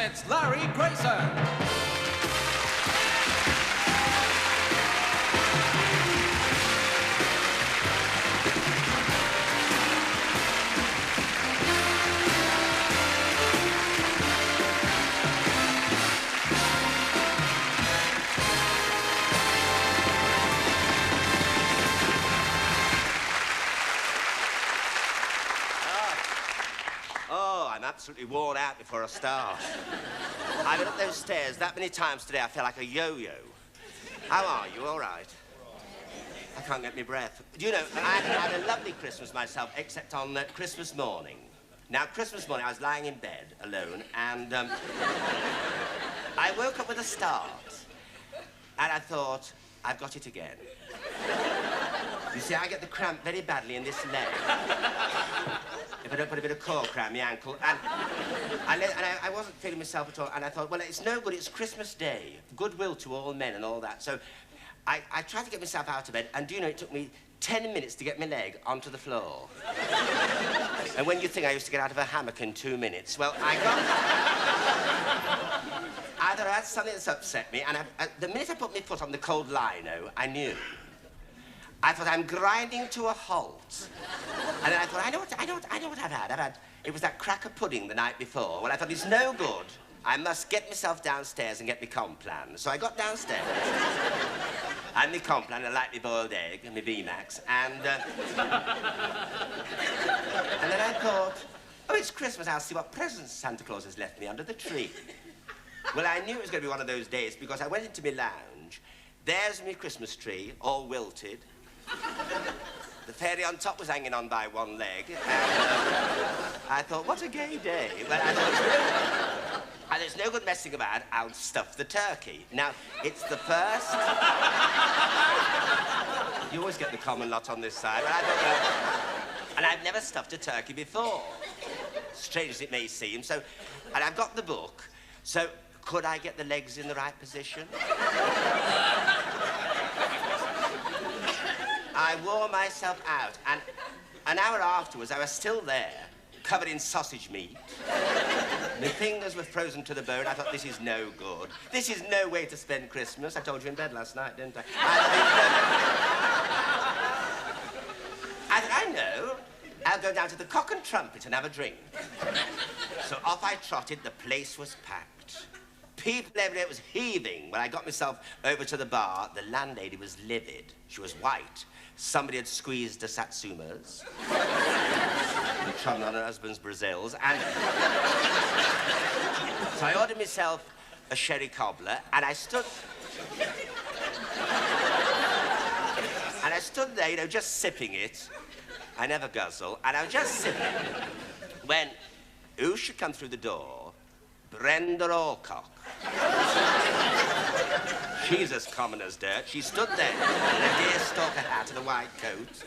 presents Larry Grayson. I'm absolutely worn out before I start. I've been up those stairs that many times today, I feel like a yo-yo. How are you? All right? I can't get my breath. Do you know, I had a lovely Christmas myself, except on Christmas morning. Now, Christmas morning, I was lying in bed alone, and I woke up with a start. And I thought, I've got it again. You see, I get the cramp very badly in this leg. If I don't put a bit of cork around my ankle. And I wasn't feeling myself at all. And I thought, well, it's no good. It's Christmas Day. Goodwill to all men and all that. So I tried to get myself out of bed. And do you know, it took me 10 minutes to get my leg onto the floor. And when you think I used to get out of a hammock in 2 minutes, well, I thought I had something that's upset me. And the minute I put my foot on the cold lino, I knew. I thought, I'm grinding to a halt. And then I thought, I know what I've had. It was that cracker pudding the night before. Well, I thought, it's no good. I must get myself downstairs and get my Complan. So I got downstairs. And my Complan, a lightly boiled egg, and my VMAX, and then I thought, oh, it's Christmas, I'll see what presents Santa Claus has left me under the tree. Well, I knew it was going to be one of those days because I went into my lounge. There's my Christmas tree, all wilted. The fairy on top was hanging on by one leg. And I thought, what a gay day. But I thought, there's no good messing about. I'll stuff the turkey. Now, it's the first... You always get the common lot on this side. But I thought, and I've never stuffed a turkey before. Strange as it may seem. So, and I've got the book. So, could I get the legs in the right position? I wore myself out, and an hour afterwards, I was still there, covered in sausage meat. My fingers were frozen to the bone. I thought, this is no good. This is no way to spend Christmas. I told you in bed last night, didn't I? I thought, I know. I'll go down to the Cock and Trumpet and have a drink. So off I trotted. The place was packed. People everywhere, was heaving. When I got myself over to the bar, the landlady was livid. She was white. Somebody had squeezed her satsumas, and trodden on her husband's Brazils, and so I ordered myself a sherry cobbler, and I stood there, you know, just sipping it. I never guzzle, and I was just sipping when who should come through the door? Brenda Alcock. She's as common as dirt. She stood there in a deerstalker hat and a white coat.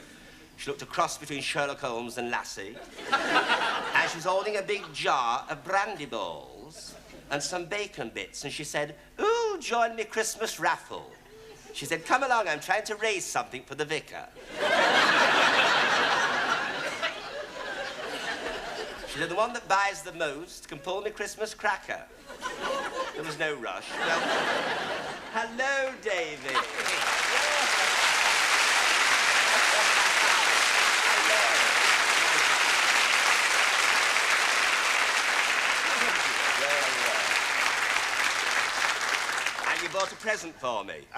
She looked a cross between Sherlock Holmes and Lassie. And she was holding a big jar of brandy balls and some bacon bits. And she said, "Ooh, join me Christmas raffle." She said, "Come along, I'm trying to raise something for the vicar." She said, "The one that buys the most can pull me Christmas cracker." There was no rush. Well, hello, David. And you bought a present for me.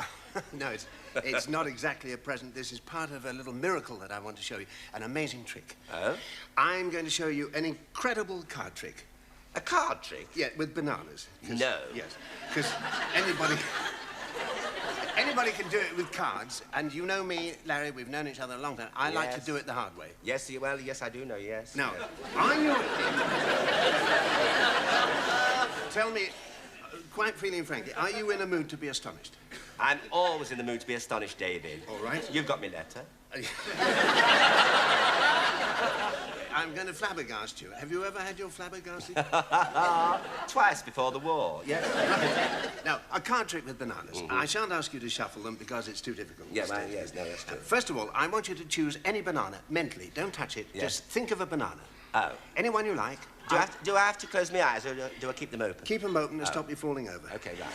No, it's not exactly a present. This is part of a little miracle that I want to show you. An amazing trick. Oh? I'm going to show you an incredible card trick. A card trick? Yeah, with bananas. No. Yes, because anybody can do it with cards. And you know me, Larry, we've known each other a long time. I like to do it the hard way. Yes, well, yes, I do know, yes. Now, yes. are you... Tell me, quite feeling frankly, are you in a mood to be astonished? I'm always in the mood to be astonished, David. All right. You've got me letter. I'm going to flabbergast you. Have you ever had your flabbergasted? Twice before the war, yes. Now, a card trick with bananas. Mm-hmm. I shan't ask you to shuffle them because it's too difficult. Yeah, well, yes, no, that's true. First of all, I want you to choose any banana mentally. Don't touch it. Yes. Just think of a banana. Oh. Anyone you like. Do I have to close my eyes, or do I keep them open? Keep them open to stop you falling over. Okay, right.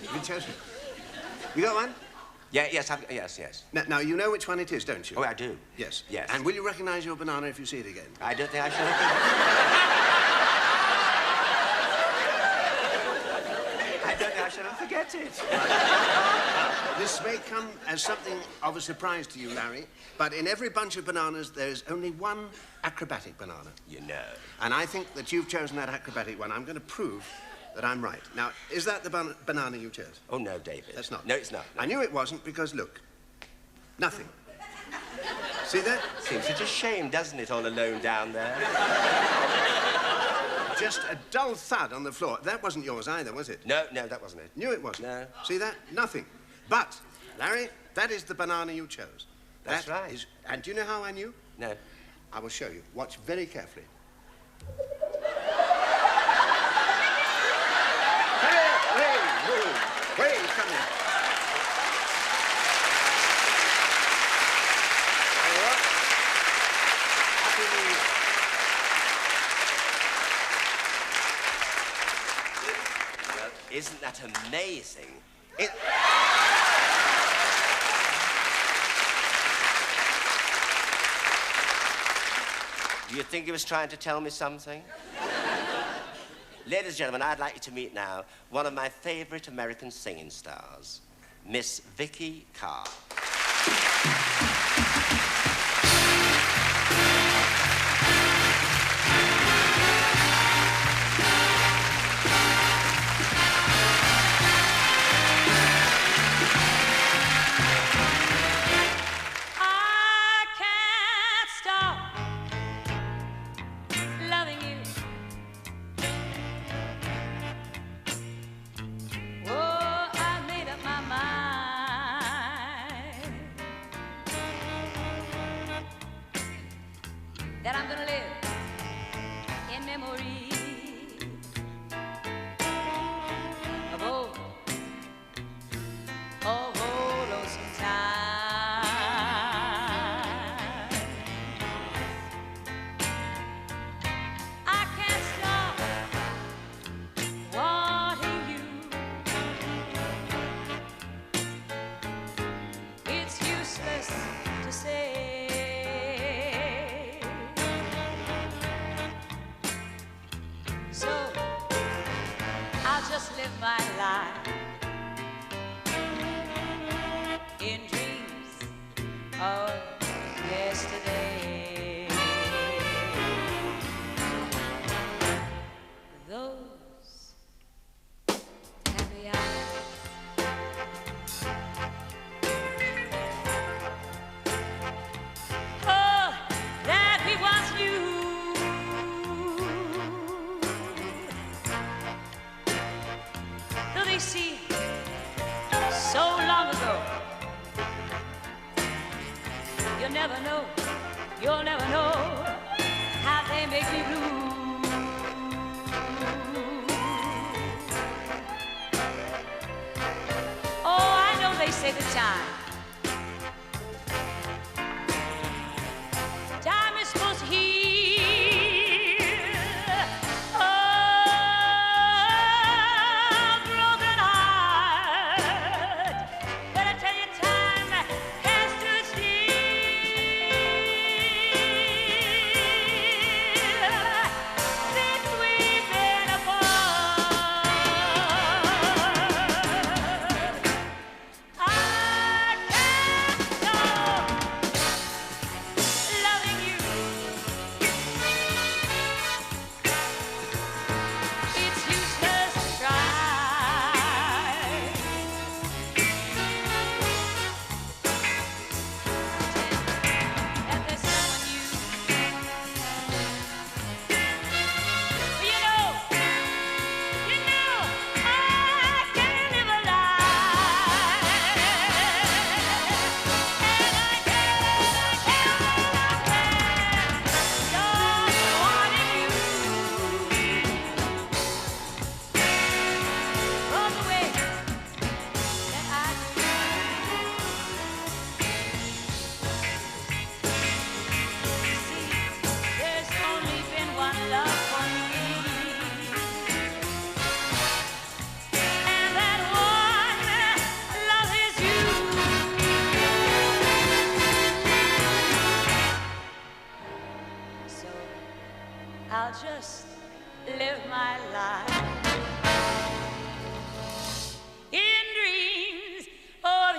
Have you chosen? You got one? Yeah, yes. Now, you know which one it is, don't you? Oh, I do. Yes. Yes. And will you recognize your banana if you see it again? I don't think I shall. I don't think I shall forget it. This may come as something of a surprise to you, Larry, but in every bunch of bananas, there's only one acrobatic banana. You know. And I think that you've chosen that acrobatic one. I'm going to prove that I'm right. Now, is that the banana you chose? Oh, no, David. That's not. No, it's not. No. I knew it wasn't because, look, nothing. See that? Seems such a shame, doesn't it, all alone down there? Just a dull thud on the floor. That wasn't yours either, was it? No, that wasn't it. Knew it wasn't. No. See that? Nothing. But, Larry, that is the banana you chose. That's right. And do you know how I knew? No. I will show you. Watch very carefully. Hey, come here. There you are. Happy New Year. Well, isn't that amazing? Do you think he was trying to tell me something? Ladies and gentlemen, I'd like you to meet now one of my favorite American singing stars, Miss Vicky Carr. That I'm gonna live in memory of old lonesome times. I can't stop wanting you. It's useless to say. So I'll just live my life in dreams of yesterday. Those happy eyes. Oh, that we once knew. They seem so long ago. You'll never know how they make me blue. Oh, I know they say the time is supposed to heal. I I'll just live my life in dreams of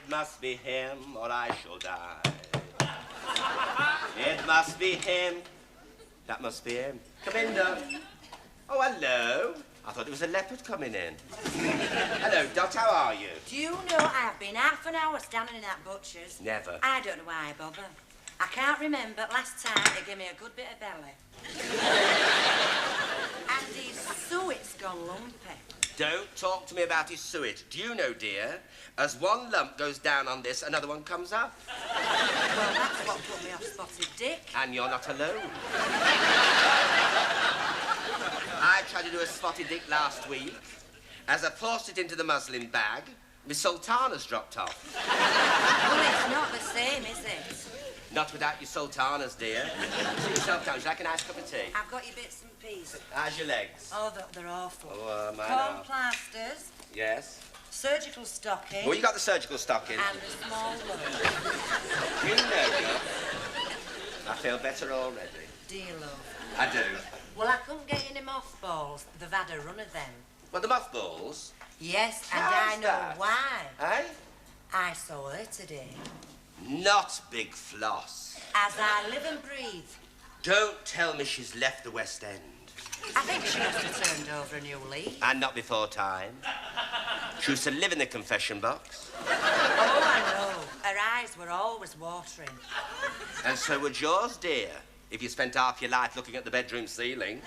It must be him or I shall die. It must be him. That must be him. Come in, Dot. Oh, hello. I thought it was a leopard coming in. Hello, Dot, how are you? Do you know I've been half an hour standing in that butcher's? Never. I don't know why I bother. I can't remember last time he gave me a good bit of belly. And his suet's gone lumpy. Don't talk to me about his suet. Do you know, dear, as one lump goes down on this, another one comes up. Well, that's what put me off Spotted Dick. And you're not alone. I tried to do a Spotted Dick last week. As I forced it into the muslin bag, my sultanas dropped off. Well, it's not the same, is it? Not without your sultanas, dear. Sit yourself down. Would you like a nice cup of tea? I've got your bits and pieces. How's your legs? Oh, they're awful. Oh, mine Corn are. plasters, Yes? surgical stocking, Well, you got the surgical stocking. and a small load. You know, Dot, I feel better already. Do you, love? I do. Well, I couldn't get any mothballs. They've had a run of them. Well, the mothballs. Yes, and How's I know that? why. Eh? I saw her today. Not Big Floss. As I live and breathe. Don't tell me she's left the West End. I think she must have turned over a new leaf. And not before time. She used to live in the confession box. Oh, I know. Her eyes were always watering. And so would yours, dear, if you spent half your life looking at the bedroom ceiling.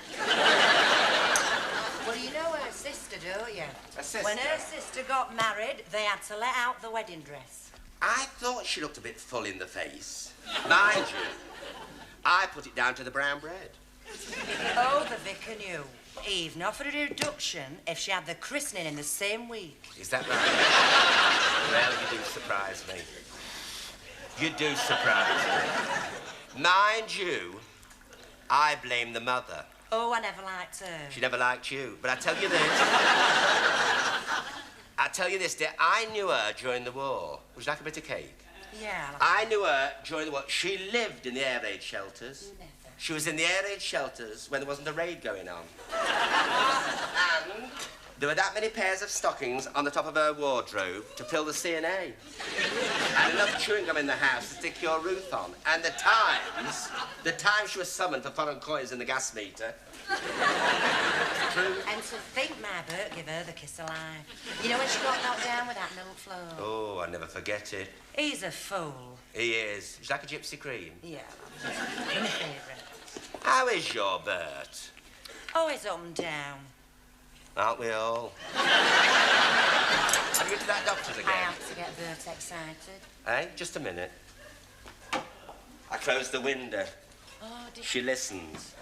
Well, you know her sister, don't you? Her sister? When her sister got married, they had to let out the wedding dress. I thought she looked a bit full in the face. Mind you, I put it down to the brown bread. Oh, the vicar knew. He even offered a reduction if she had the christening in the same week. Is that right? Well, you do surprise me. You do surprise me. Mind you, I blame the mother. Oh, I never liked her. She never liked you. But I tell you this, dear, I knew her during the war. Would you like a bit of cake? Yeah. I knew her during the war. She lived in the air raid shelters. Never. She was in the air raid shelters when there wasn't a raid going on. And there were that many pairs of stockings on the top of her wardrobe to fill the C&A. And enough chewing gum in the house to stick your roof on. And the times she was summoned for foreign coins in the gas meter. True. And to think my Bert gave her the kiss of life. You know when she got knocked down with that milk float? Oh, I never forget it. He's a fool. He is. He's like a gypsy cream. Yeah, my favourite. How is your Bert? Oh, he's up and down. Aren't we all? Have you been to that doctor's again? I have to get Bert excited. Eh? Just a minute. I closed the window. Oh, did She listens.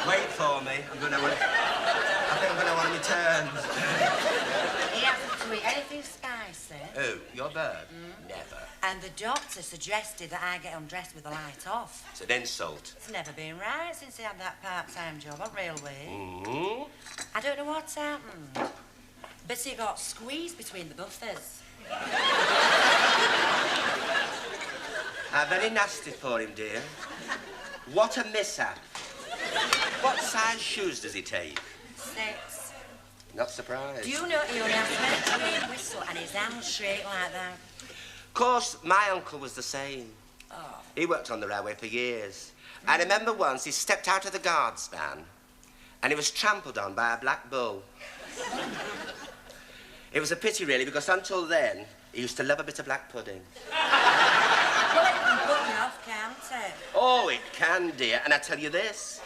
Wait for me. I think I'm going to want to return. He hasn't to eat anything spicy. Who? Your bird? Never. And the doctor suggested that I get undressed with the light off. It's an insult. It's never been right since he had that part-time job on railway. Mm-hmm. I don't know what's happened, but he got squeezed between the buffers. Very nasty for him, dear. What a mishap. What size shoes does he take? 6. Not surprised. Do you know he only has to make a whistle and his hands shake like that? course, my uncle was the same. Oh. He worked on the railway for years. I remember once he stepped out of the guard's van and he was trampled on by a black bull. It was a pity, really, because until then, he used to love a bit of black pudding. Well, it can put me off, can't it? Oh, it can, dear. And I tell you this,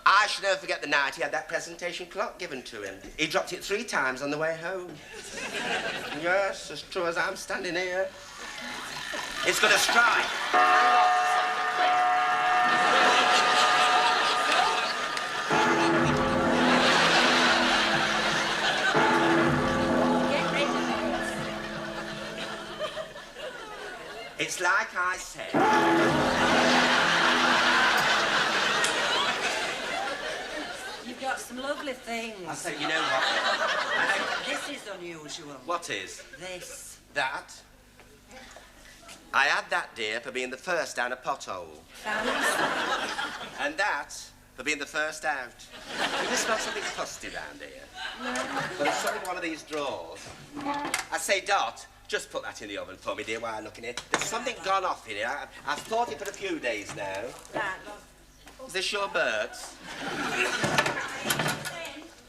I shall never forget the night he had that presentation clock given to him. He dropped it 3 times on the way home. Yes, as true as I'm standing here. It's going to strike. It's like I said. You've got some lovely things. I say, you know what? This is unusual. What is? This. That? I had that, dear, for being the first down a pothole. Fancy. And that for being the first out. You just smell something fusty round here. No. Well, there's something in one of these drawers. I say, Dot, just put that in the oven for me, dear, while I'm looking here. There's something gone off in here. I've thought it for a few days now. Right, love. Is this your birds?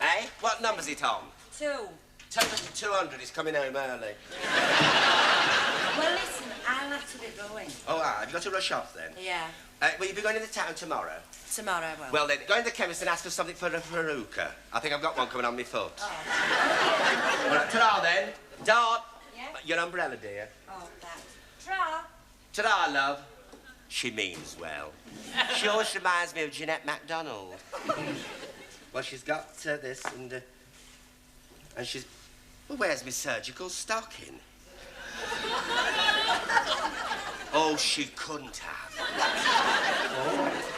Eh? What number's it on? 2. Tell him to 200, he's coming home early. Well, listen, I'll have to be going. Oh, have you got to rush off then? Yeah. Will you be going into town tomorrow? Tomorrow I will. Well, then, go in the chemist and ask for something for a Veruca. I think I've got one coming on my foot. Oh. All right, ta-ra then. Dot. Yeah? Your umbrella, dear. Oh, that. Tra. Ta-ra, love. She means well. She always reminds me of Jeanette MacDonald. Well, she's got this and she's... Well, where's my surgical stocking? Oh, she couldn't have. Oh.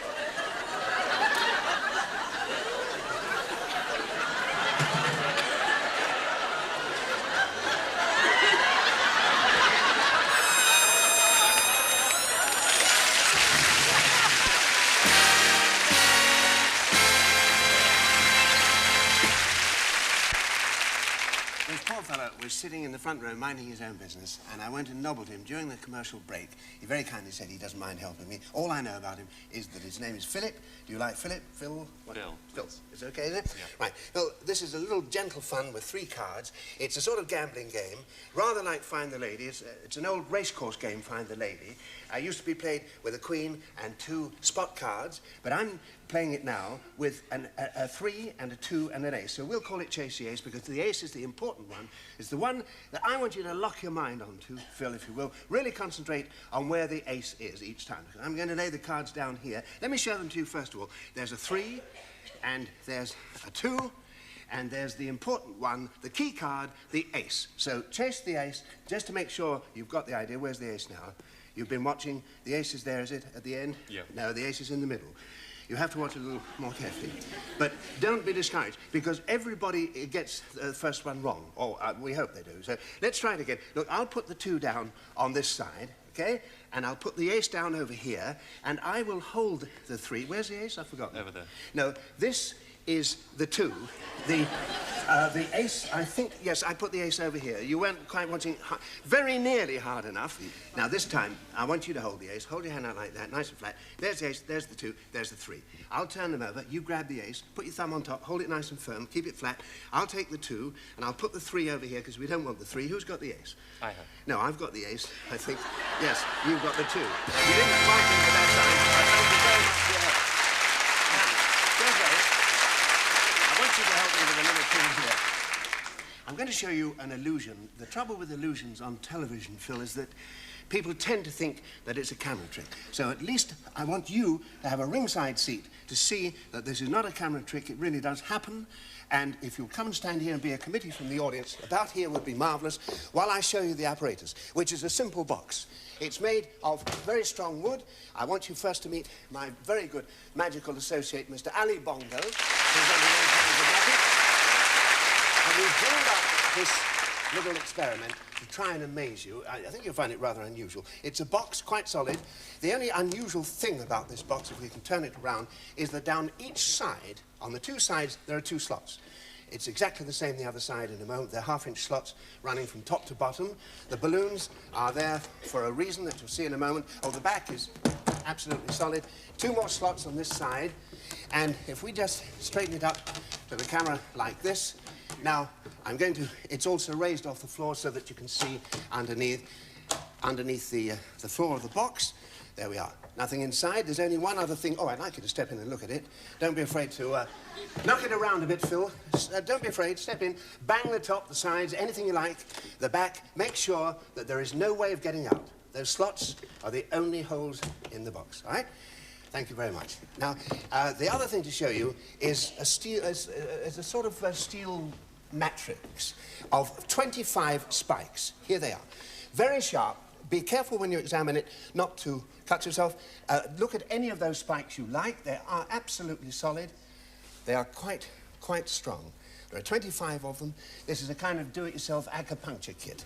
This poor fellow was sitting in the front row minding his own business, and I went and nobbled him during the commercial break. He very kindly said he doesn't mind helping me. All I know about him is that his name is Philip. Do you like Philip? Phil? What? Phil. Phil. It's okay, isn't it? Yeah. Right. Well, this is a little gentle fun with 3 cards. It's a sort of gambling game, rather like Find the Lady. It's an old racecourse game, Find the Lady. I used to be played with a queen and 2 spot cards, but I'm playing it now with a 3 and a 2 and an ace. So we'll call it Chase the Ace because the ace is the important one. It's the one that I want you to lock your mind onto, Phil, if you will. Really concentrate on where the ace is each time. I'm going to lay the cards down here. Let me show them to you first of all. There's a 3 and there's a 2 and there's the important one, the key card, the ace. So Chase the Ace, just to make sure you've got the idea. Where's the ace now? You've been watching. The ace is there, is it, at the end? Yeah. No, the ace is in the middle. You have to watch it a little more carefully. But don't be discouraged, because everybody gets the first one wrong. Or we hope they do. So let's try it again. Look, I'll put the 2 down on this side, okay? And I'll put the ace down over here, and I will hold the 3. Where's the ace? I've forgotten. Over there. No, this is the 2. The ace, I think, yes, I put the ace over here. You weren't quite watching very nearly hard enough. Now, this time, I want you to hold the ace. Hold your hand out like that, nice and flat. There's the ace, there's the 2, there's the 3. I'll turn them over. You grab the ace, put your thumb on top, hold it nice and firm, keep it flat. I'll take the 2, and I'll put the 3 over here, because we don't want the 3. Who's got the ace? I have. No, I've got the ace, I think. Yes, you've got the 2. You didn't quite think of that time. Thank you very much for your help. I want you to help me with a little thing here. I'm going to show you an illusion. The trouble with illusions on television, Phil, is that people tend to think that it's a camera trick. So at least I want you to have a ringside seat to see that this is not a camera trick. It really does happen. And if you'll come and stand here and be a committee from the audience, about here would be marvellous, while I show you the apparatus, which is a simple box. It's made of very strong wood. I want you first to meet my very good magical associate, Mr. Ali Bongo, who's on the Times of Magic. And we've dreamed up this little experiment to try and amaze you. I think you'll find it rather unusual. It's a box, quite solid. The only unusual thing about this box, if we can turn it around, is that down each side, on the 2 sides, there are 2 slots. It's exactly the same the other side in a moment. They're half-inch slots running from top to bottom. The balloons are there for a reason that you'll see in a moment. Oh, the back is absolutely solid. 2 more slots on this side. And if we just straighten it up to the camera like this. Now, I'm going to... It's also raised off the floor so that you can see underneath the floor of the box. There we are. Nothing inside. There's only one other thing. Oh, I'd like you to step in and look at it. Don't be afraid to knock it around a bit, Phil. Don't be afraid. Step in. Bang the top, the sides, anything you like. The back. Make sure that there is no way of getting out. Those slots are the only holes in the box, all right? Thank you very much. Now, the other thing to show you is a sort of steel matrix of 25 spikes. Here they are. Very sharp. Be careful when you examine it not to cut yourself. Look at any of those spikes you like. They are absolutely solid. They are quite strong. There are 25 of them. This is a kind of do-it-yourself acupuncture kit.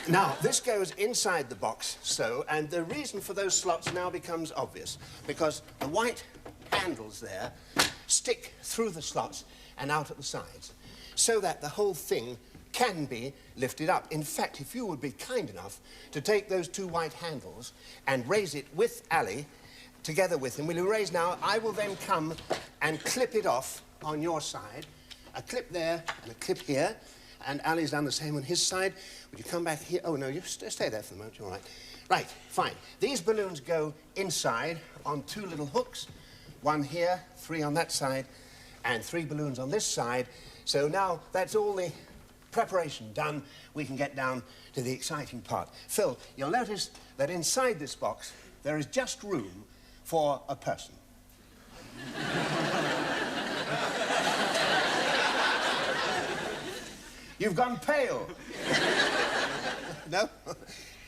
Now, this goes inside the box, so, and the reason for those slots now becomes obvious, because the white handles there stick through the slots and out at the sides, so that the whole thing can be lifted up. In fact, if you would be kind enough to take those 2 white handles and raise it with Ali, together with him. Will you raise now? I will then come and clip it off on your side. A clip there and a clip here. And Ali's done the same on his side. Would you come back here? Oh, no, you stay there for the moment. You're all right. Right, fine. These balloons go inside on 2 little hooks. 1 here, 3 on that side, and 3 balloons on this side. So now that's all the preparation done. We can get down to the exciting part. Phil, you'll notice that inside this box there is just room for a person. You've gone pale. No?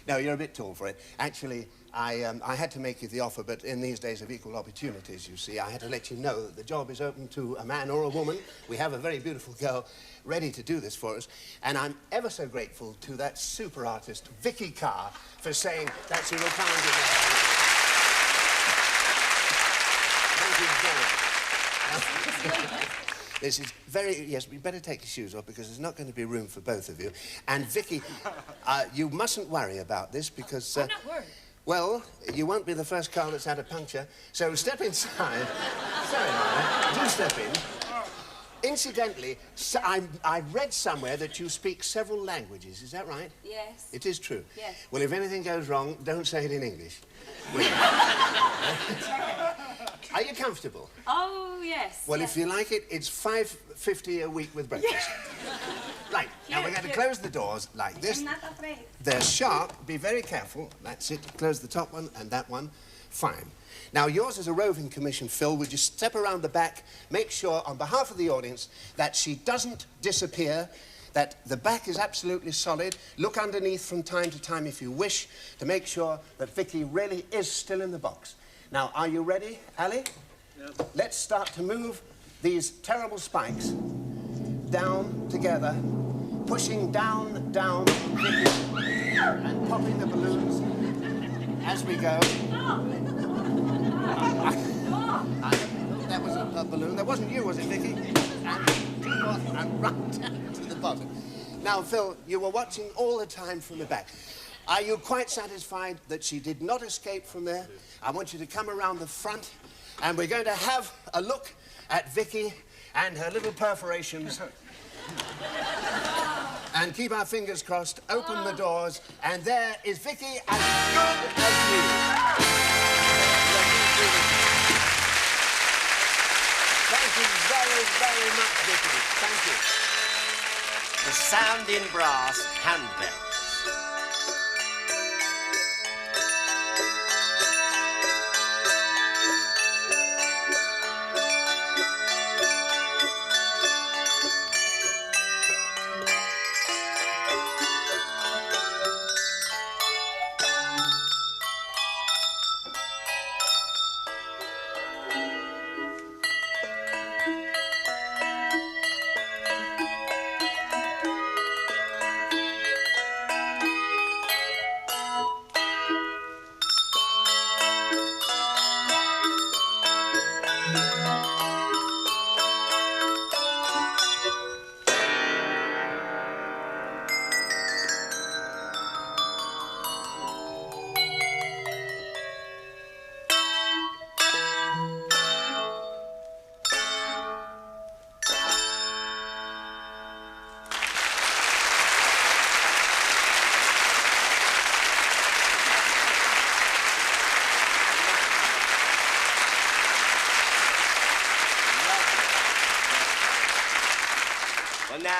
No, you're a bit tall for it. Actually, I had to make you the offer, but in these days of equal opportunities, you see, I had to let you know that the job is open to a man or a woman. We have a very beautiful girl ready to do this for us, and I'm ever so grateful to that super artist, Vicky Carr, for saying that she will come and do this. Thank you very much. This is very... Yes, we better take your shoes off because there's not going to be room for both of you. And, Vicky, you mustn't worry about this because... I'm not worried. Well, you won't be the first car that's had a puncture, so step inside. Sorry, Mara, do step in. Incidentally, I read somewhere that you speak several languages. Is that right? Yes. It is true? Yes. Well, if anything goes wrong, don't say it in English. Are you comfortable? Oh, yes. Well, yes. if you like it, it's $5.50 a week with breakfast. Right, now we're going to close the doors like this. I'm not afraid. They're sharp. Be very careful. That's it. Close the top one and that one. Fine. Now, yours is a roving commission, Phil. Would you step around the back, make sure, on behalf of the audience, that she doesn't disappear, that the back is absolutely solid. Look underneath from time to time if you wish to make sure that Vicky really is still in the box. Now, are you ready, Ali? Yes. Let's start to move these terrible spikes down together, pushing down, down, and popping the balloons as we go. That was a balloon. That wasn't you, was it, Vicky? And right down to the bottom. Now, Phil, you were watching all the time from the back. Are you quite satisfied that she did not escape from there? I want you to come around the front, and we're going to have a look at Vicky and her little perforations. And keep our fingers crossed, open the doors, and there is Vicky as good as new. Thank you very, very much, Vicky. Thank you. The sounding brass handbell.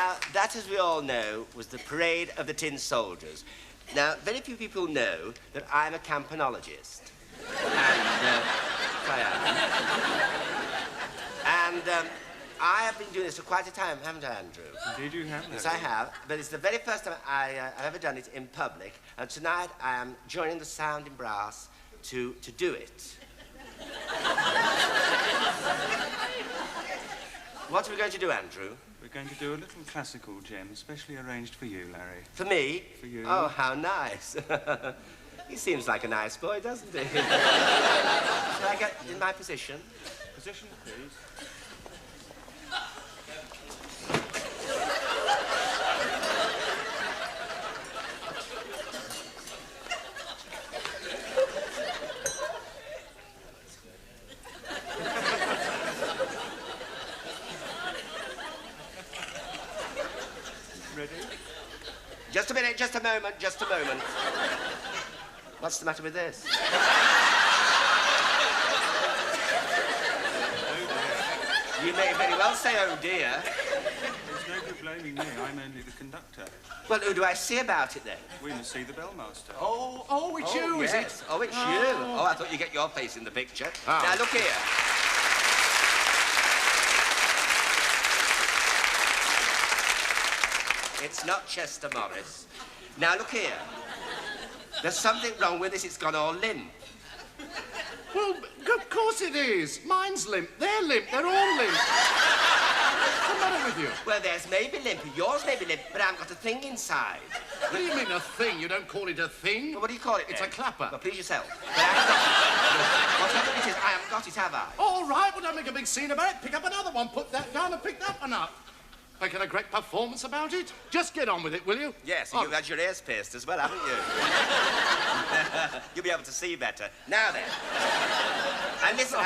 Now, that, as we all know, was the Parade of the Tin Soldiers. Now, very few people know that I'm a campanologist. And, I am. And, I have been doing this for quite a time, haven't I, Andrew? Indeed you have. Yes, I have. But it's the very first time I've ever done it in public. And tonight I am joining the sounding brass to do it. What are we going to do, Andrew? We're going to do a little classical gem, specially arranged for you, Larry. For me? For you. Oh, how nice. He seems like a nice boy, doesn't he? Shall I get in my position? Position, please. Ready? Just a minute, just a moment, just a moment. What's the matter with this? You may very well say, oh dear. There's no good blaming me. I'm only the conductor. Well, who do I see about it then? We must see the bellmaster. Oh, it's you, is Yes. it? Oh, it's you. Oh, I thought you'd get your face in the picture. Oh. Now, look here. It's not Chester Morris. Now, look here. There's something wrong with this. It's gone all limp. Well, of course it is. Mine's limp. They're limp. They're all limp. What's the matter with you? Well, theirs may be limp, yours may be limp, but I've got a thing inside. What do you mean, a thing? You don't call it a thing? Well, what do you call it It's then? a clapper. Well, please yourself. But I haven't got it. Whatever it is, I haven't got it, have I? All right, well, don't make a big scene about it. Pick up another one, put that down, and pick that one up. Making a great performance about it? Just get on with it, will you? Yes, Oh. you've had your ears pierced as well, haven't you? You'll be able to see better. Now then. And listen,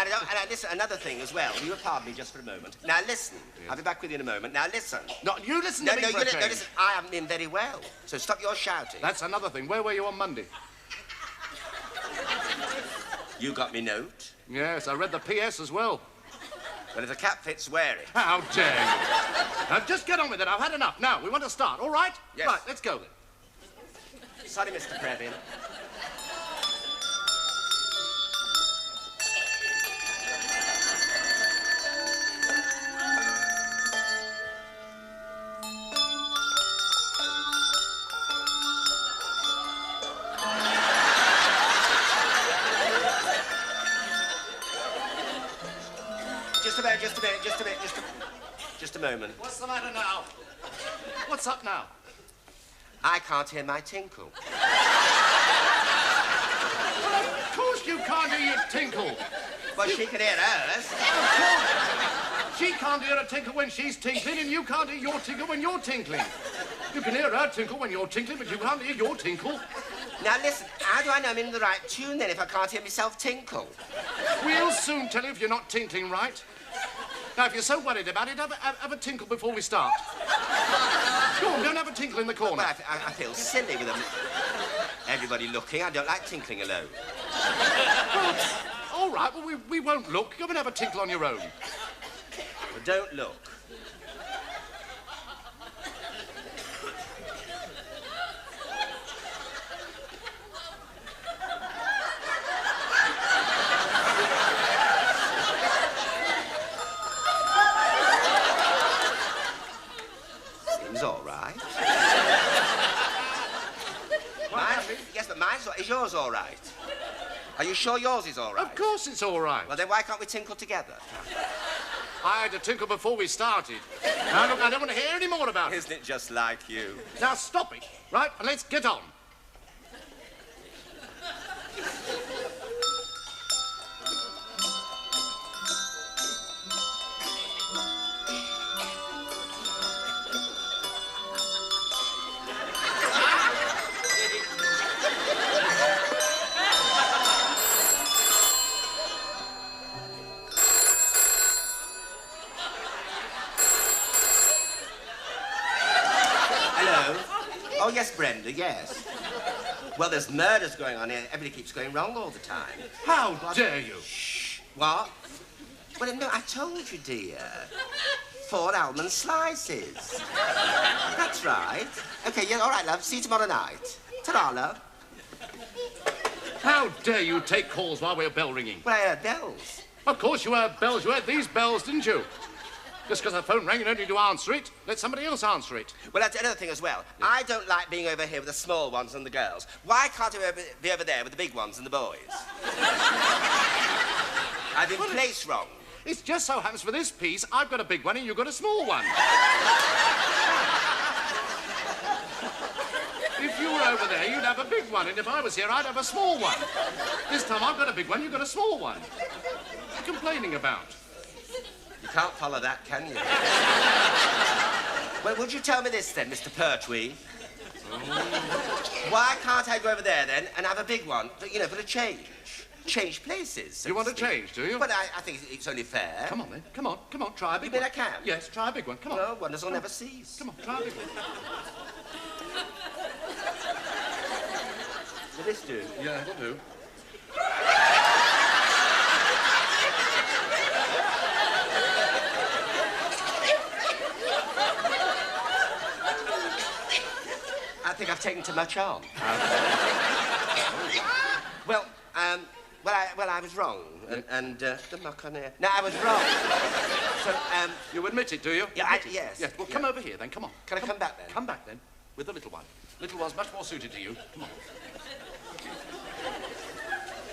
listen, another thing as well. Will you pardon me just for a moment? Now listen. Yes. I'll be back with you in a moment. Now listen. No, you listen No, to me for a change. listen. I haven't been very well. So stop your shouting. That's another thing. Where were you on Monday? You got me note? Yes, I read the PS as well. Well, if the cap fits, wear it. How dare you? Now, just get on with it. I've had enough. Now, we want to start, all right? Yes. Right, let's go then. Sorry, Mr. Previn. Just a moment. What's the matter now? What's up now? I can't hear my tinkle. Of course you can't hear your tinkle. Well, she can hear hers. Of course. She can't hear a tinkle when she's tinkling, and you can't hear your tinkle when you're tinkling. You can hear her tinkle when you're tinkling, but you can't hear your tinkle. Now, listen, how do I know I'm in the right tune, then, if I can't hear myself tinkle? We'll soon tell you if you're not tinkling right. Now, if you're so worried about it, have a tinkle before we start. Go on, don't have a tinkle in the corner. Well, I feel silly with them. Everybody looking. I don't like tinkling alone. Well, all right, well, we won't look. Go and have a tinkle on your own. Well, don't look. Seems all right. Yes, but mine's is yours all right? Are you sure yours is all right? Of course it's all right. Well, then why can't we tinkle together? I had a tinkle before we started. Now, look, I don't want to hear any more about it. Isn't it just like you? Now, stop it, right? And let's get on. Oh, yes, Brenda, yes. Well, there's murders going on here. Everything keeps going wrong all the time. How dare you? Shh. What? Well, no, I told you, dear. 4 almond slices. That's right. OK, yeah, all right, love. See you tomorrow night. Ta-ra, love. How dare you take calls while we're bell ringing? Well, I heard bells. Of course you heard bells. You heard these bells, didn't you? Just because the phone rang, you don't need to answer it. Let somebody else answer it. Well, that's another thing as well. Yeah. I don't like being over here with the small ones and the girls. Why can't I be over there with the big ones and the boys? I've been placed wrong. It just so happens for this piece, I've got a big one and you've got a small one. If you were over there, you'd have a big one, and if I was here, I'd have a small one. This time I've got a big one, you've got a small one. What are you complaining about? You can't follow that, can you? Well, would you tell me this then, Mr. Pertwee? Why can't I go over there then and have a big one, you know, for a change? Change places. So you want to change, do you? But I think it's only fair. Come on, then. Come on, try a big one. You mean I can? Yes, try a big one. Come on. No, wonders will never cease. Come on, try a big one. Will this do? Yeah, it'll do. I think I've taken too much on. Well, I was wrong, and the muck on here. No, I was wrong. So, you admit it, do you? Yeah, yes. Yes. Well, come over here then. Come on. Can I come back then? Come back then, with the little one. Little one's much more suited to you. Come on.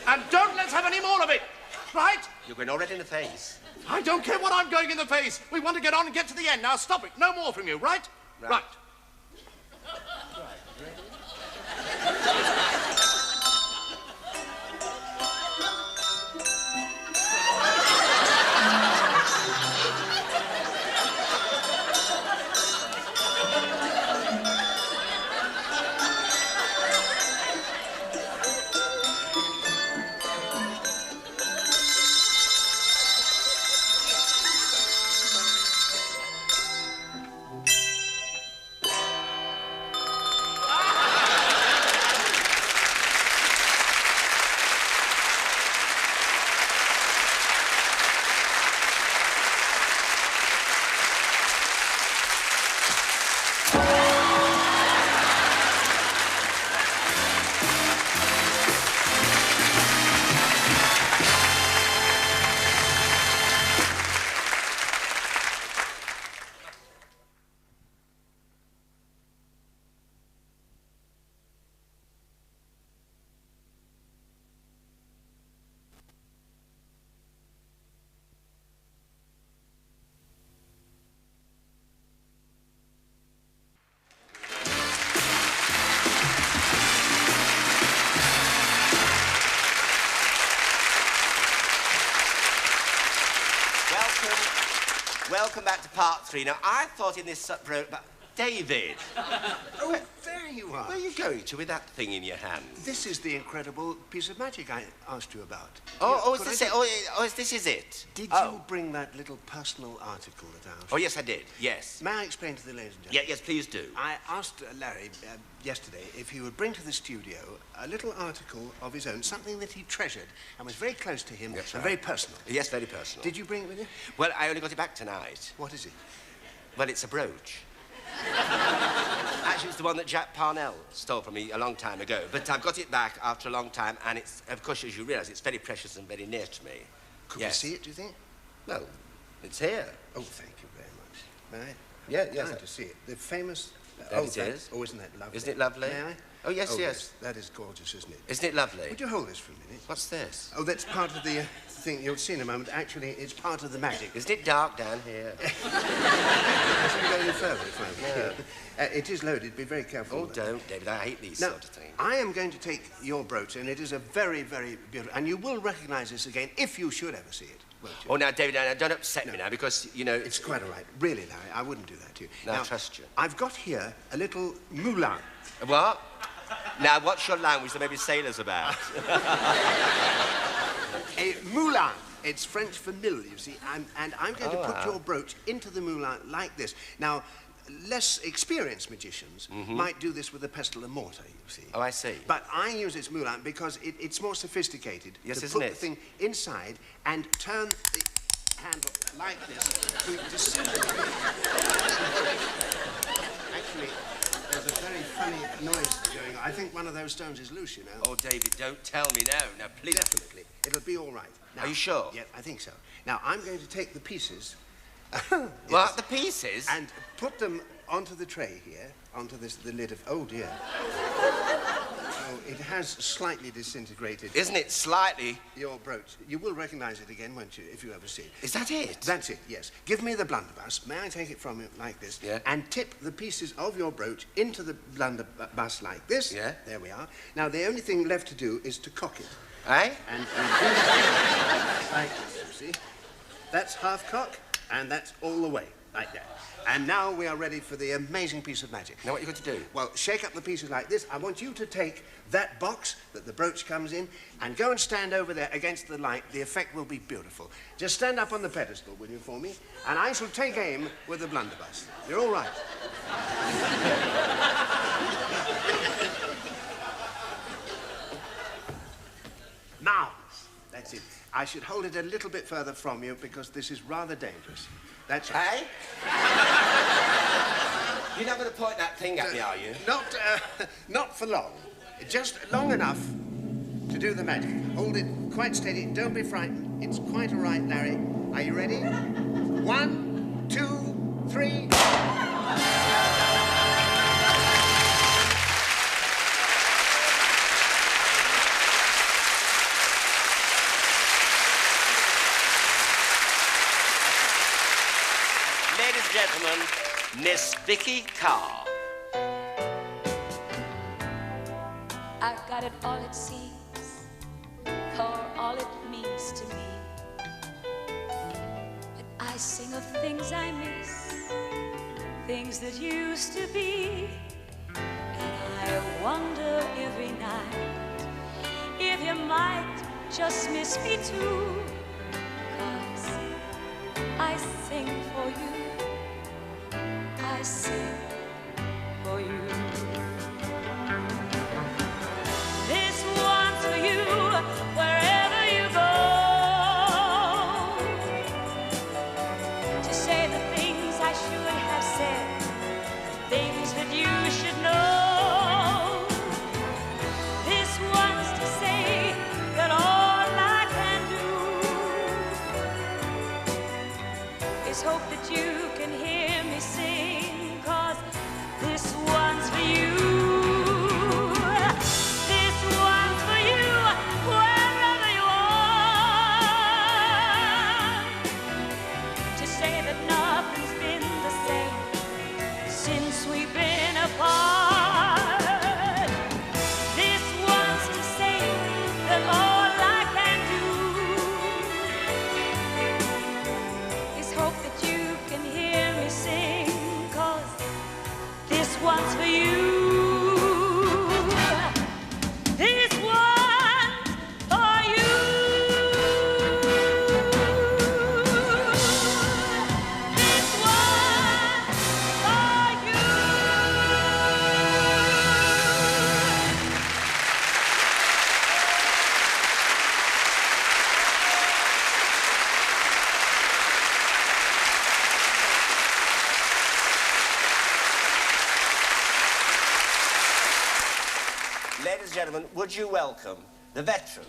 And don't let's have any more of it, right? You're going all red in the face. I don't care what I'm going in the face. We want to get on and get to the end. Now stop it. No more from you, right? Right. Welcome back to part 3. Now, I thought in this but David. Oh, there you are. Where are you going to with that thing in your hand? This is the incredible piece of magic I asked you about. This is it? Did you bring that little personal article that I asked? Oh, yes, I did. Yes. May I explain to the ladies and Yeah, gentlemen? yes, please do. I asked Larry yesterday if he would bring to the studio a little article of his own, something that he treasured and was very close to him and very personal. Yes, very personal. Did you bring it with you? Well, I only got it back tonight. What is it? Well, it's a brooch. Actually, it's the one that Jack Parnell stole from me a long time ago. But I've got it back after a long time, and it's, of course, as you realise, it's very precious and very near to me. Could we see it, do you think? Well, it's here. Oh, thank you very much. May I? Yeah, yes. Glad to see it. The famous... There it is. Oh, isn't that lovely? Isn't it lovely? May I? Oh, yes, yes. That is gorgeous, isn't it? Isn't it lovely? Would you hold this for a minute? What's this? Oh, that's part of the thing you'll see in a moment. Actually, it's part of the magic. Isn't it dark down here? Should we go any further, if I may? It is loaded. Be very careful. Oh, don't, David. I hate these now, sort of things. I am going to take your brooch, and it is a very, very beautiful... And you will recognise this again if you should ever see it, won't you? Oh, now, David, now, don't upset me now, because, you know... It's quite all right. Really, Larry, I wouldn't do that to you. No, I trust you. I've got here a little moulin. What? Now, what's your language that maybe sailors about? A moulin. It's French for mill, you see. And I'm going to put your brooch into the moulin like this. Now, less experienced magicians might do this with a pestle and mortar, you see. Oh, I see. But I use this moulin because it's more sophisticated. Yes, to isn't put it? the thing inside and turn the handle like this to disintegrate. Actually, there's a very funny noise going on. I think one of those stones is loose, you know. Oh, David, don't tell me now. Now, please. Definitely. It'll be all right. Now, Are you sure? Yeah, I think so. Now, I'm going to take the pieces... What, the pieces? And put them onto the tray here, onto the lid of... Oh, dear. Oh, it has slightly disintegrated. Isn't it slightly? Your brooch. You will recognize it again, won't you, if you ever see it? Is that it? That's it, yes. Give me the blunderbuss. May I take it from you like this? Yeah. And tip the pieces of your brooch into the blunderbuss like this. Yeah. There we are. Now, the only thing left to do is to cock it. Eh? And like this, you see. That's half cock, and that's all the way, like that. And now we are ready for the amazing piece of magic. Now, what are you going to do? Well, shake up the pieces like this. I want you to take that box that the brooch comes in and go and stand over there against the light. The effect will be beautiful. Just stand up on the pedestal, will you, for me? And I shall take aim with the blunderbuss. You're all right. Now, that's it. I should hold it a little bit further from you because this is rather dangerous. That's it. Eh? You're not going to point that thing at me, are you? Not for long. Just long enough to do the magic. Hold it quite steady. Don't be frightened. It's quite all right, Larry. Are you ready? 1, 2, 3. Ladies and gentlemen, Miss Vicky Carr. I've got it all it seems, for all it means to me. But I sing of things I miss, things that used to be. And I wonder every night if you might just miss me too. 'Cause I sing for you, I sing for you. This one's for you, wherever you go. To say the things I should have said, things that you should know. This one's to say that all I can do is hope that you can hear me sing, 'cause this one's for you. This one's for you, wherever you are. To say that nothing's been the same since we've been apart. This one's to say that all I can do is hope that you can hear me sing, 'cause this one's for you. This one's for you. This one's for you. Ladies and gentlemen, would you welcome the veterans?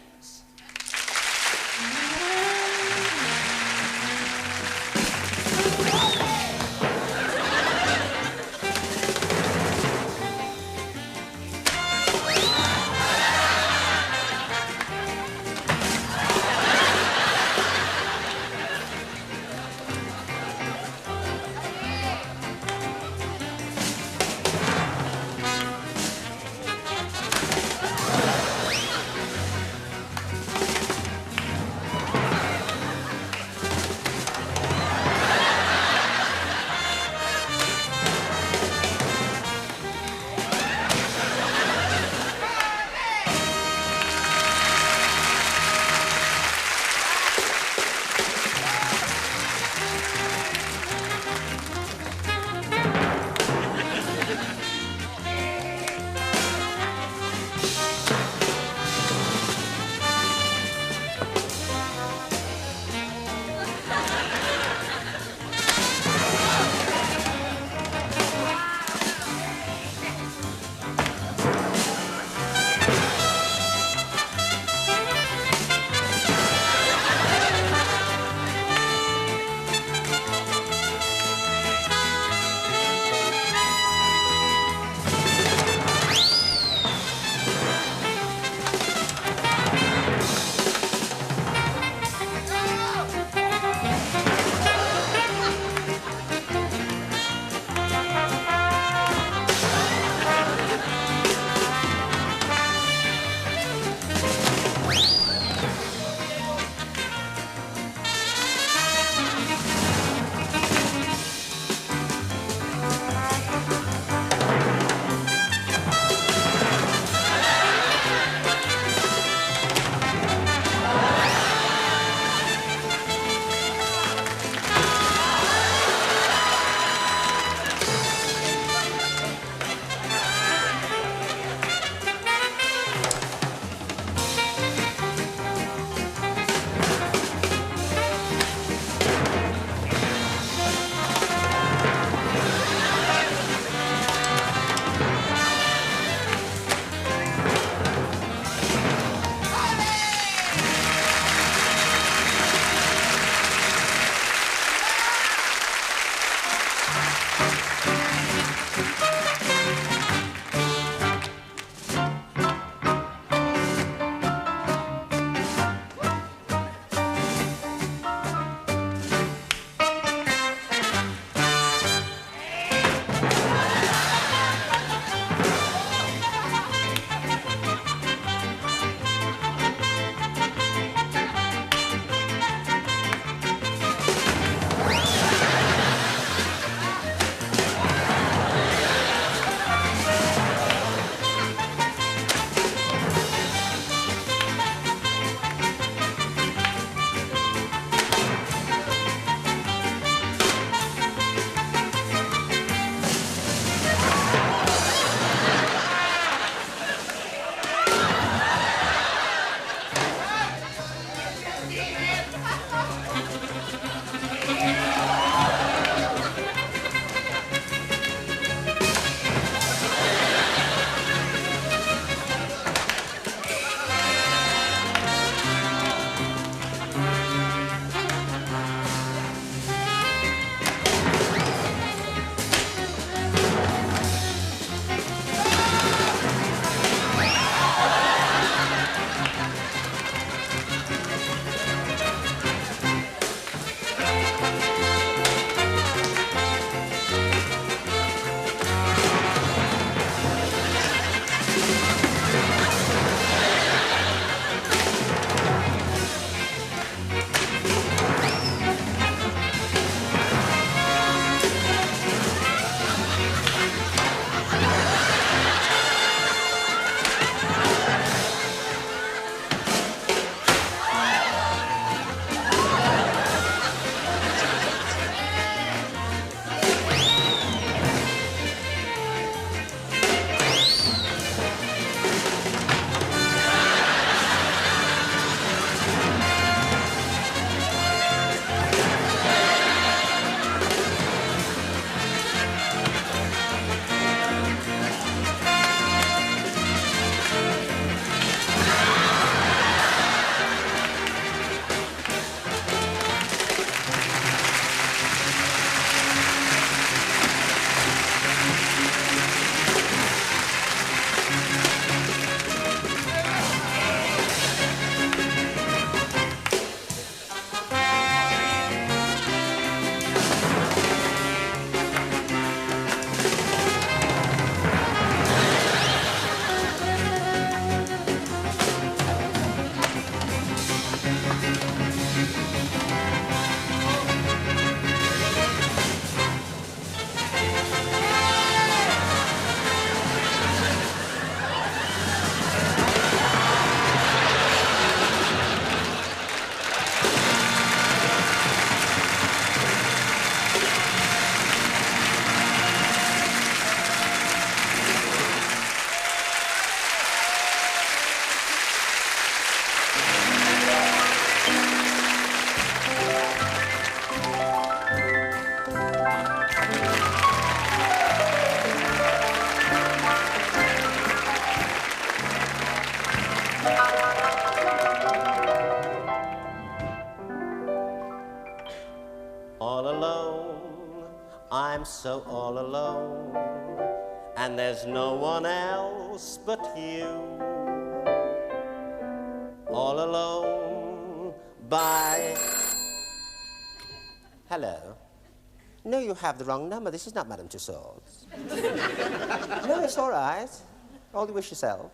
so all alone, and there's no one else but you. All alone by... Hello? No, you have the wrong number. This is not Madame Tussauds. No, it's all right. All you wish yourself.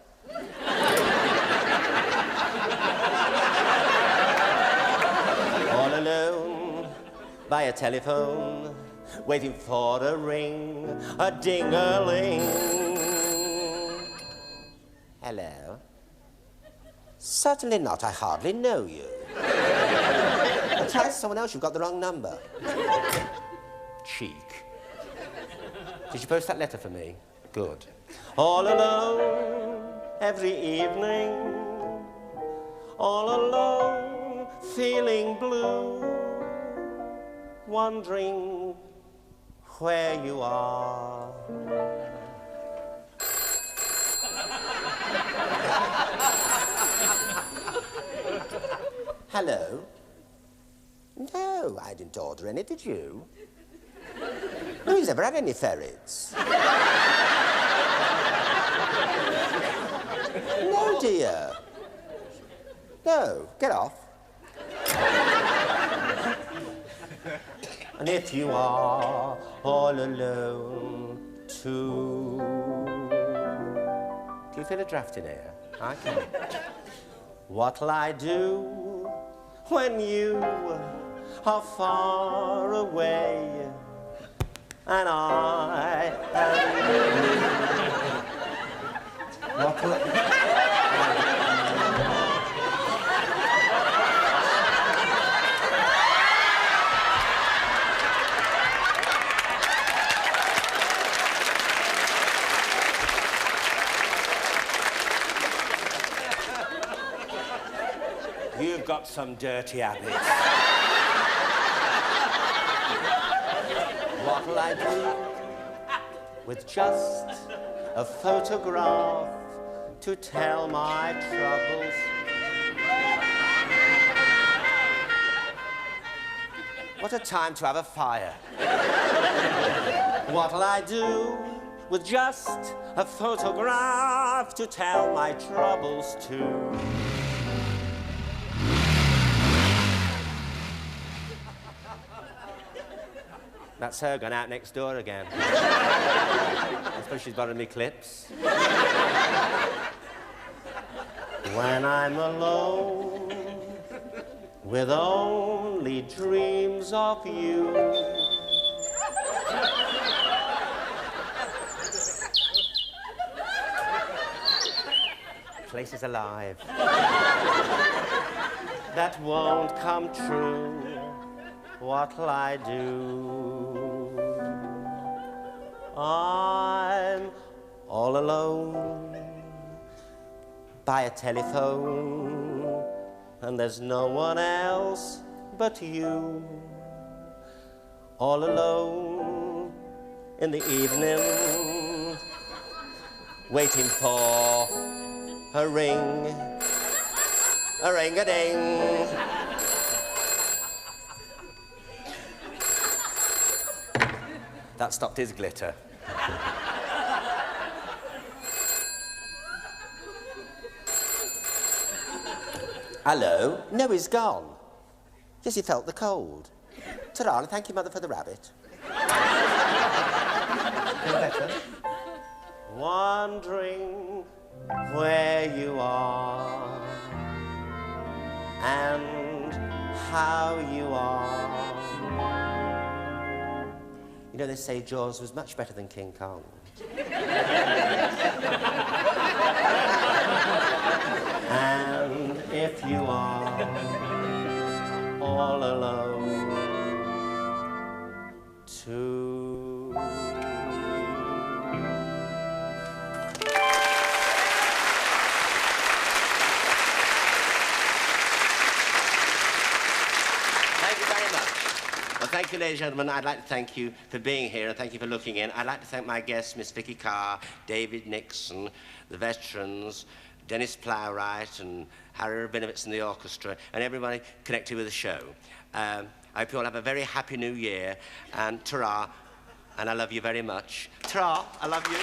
All alone by a telephone, waiting for a ring, a ding-a-ling. Hello? Certainly not. I hardly know you. Try someone else. You've got the wrong number. Cheek. Did you post that letter for me? Good. All alone every evening, all alone feeling blue, wondering where you are. Hello? No, I didn't order any, did you? Who's ever had any ferrets? No, dear. No, get off. And if you are all alone, too... Do you feel a draft in here? I can. What'll I do when you are far away and I am... What'll I... You've got some dirty habits. What'll I do with just a photograph to tell my troubles? What a time to have a fire. What'll I do with just a photograph to tell my troubles to? That's her gone out next door again. I suppose she's borrowed me clips. When I'm alone with only dreams of you, place is alive. That won't come true. What'll I do? I'm all alone by a telephone, and there's no one else but you. All alone in the evening, waiting for a ring-a-ding. That stopped his glitter. Hello? No, he's gone. Yes, he felt the cold. Ta-ra, and thank you, Mother, for the rabbit. Feel better? Wondering where you are and how you are. You know, they say Jaws was much better than King Kong. And if you are all alone, too. Thank you very much. Well, thank you, ladies and gentlemen. I'd like to thank you for being here and thank you for looking in. I'd like to thank my guests, Miss Vicky Carr, David Nixon, the veterans, Dennis Plowright and Harry Rabinowitz and the orchestra, and everybody connected with the show. I hope you all have a very happy new year, and ta-ra and I love you very much. Ta-ra, I love you.